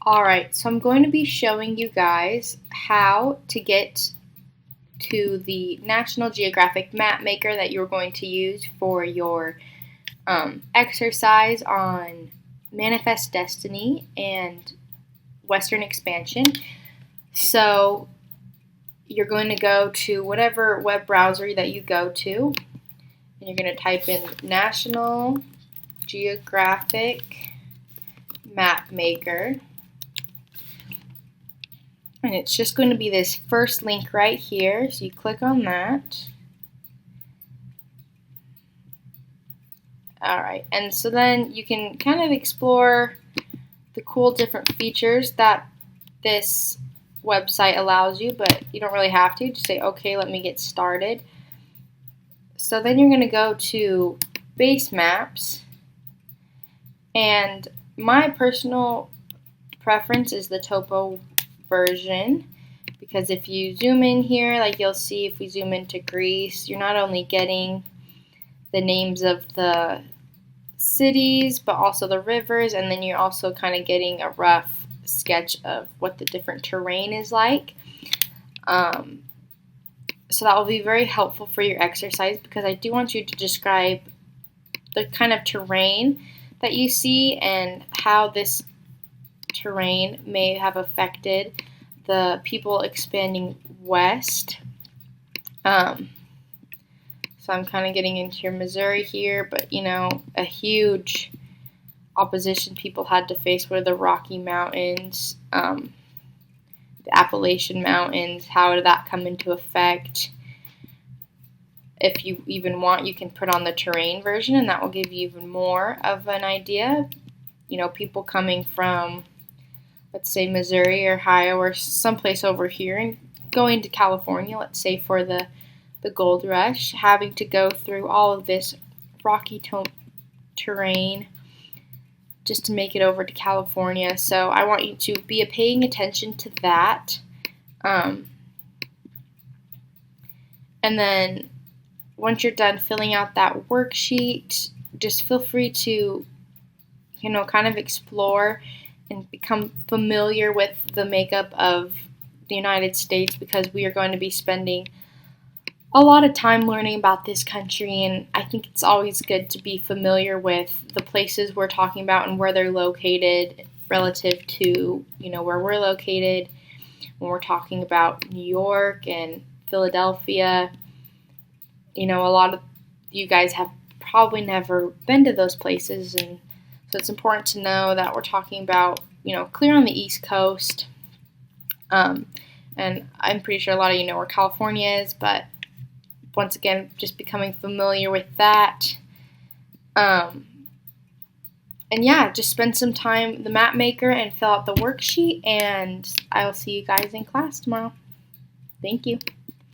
Alright, so I'm going to be showing you guys how to get to the National Geographic map maker that you're going to use for your exercise on Manifest Destiny and Western Expansion. So you're going to go to whatever web browser that you go to, and you're going to type in National Geographic Map Maker. And it's just going to be this first link right here. So you click on that. Alright, and so then you can kind of explore the cool different features that this website allows you, but you don't really have to. Just say, okay, let me get started. So then you're going to go to Base Maps, and my personal preference is the topo version, because if you zoom in here, like you'll see if we zoom into Greece, you're not only getting the names of the cities but also the rivers, and then you're also kind of getting a rough sketch of what the different terrain is like. So that will be very helpful for your exercise, because I do want you to describe the kind of terrain that you see and how this terrain may have affected the people expanding west. So I'm kind of getting into your Missouri here, but you know, a huge opposition people had to face were the Rocky Mountains, the Appalachian Mountains. How did that come into effect? If you even want, you can put on the terrain version, and that will give you even more of an idea. You know, people coming from, let's say, Missouri or Ohio or someplace over here and going to California, let's say for the gold rush, having to go through all of this rocky terrain just to make it over to California. So I want you to be paying attention to that. And then once you're done filling out that worksheet, just feel free to, you know, kind of explore and become familiar with the makeup of the United States, because we are going to be spending a lot of time learning about this country, and I think it's always good to be familiar with the places we're talking about and where they're located relative to, you know, where we're located. When we're talking about New York and Philadelphia, you know, a lot of you guys have probably never been to those places, and so it's important to know that we're talking about, you know, clear on the East Coast. And I'm pretty sure a lot of you know where California is, but once again, just becoming familiar with that. And yeah, just spend some time in the map maker and fill out the worksheet, and I will see you guys in class tomorrow. Thank you.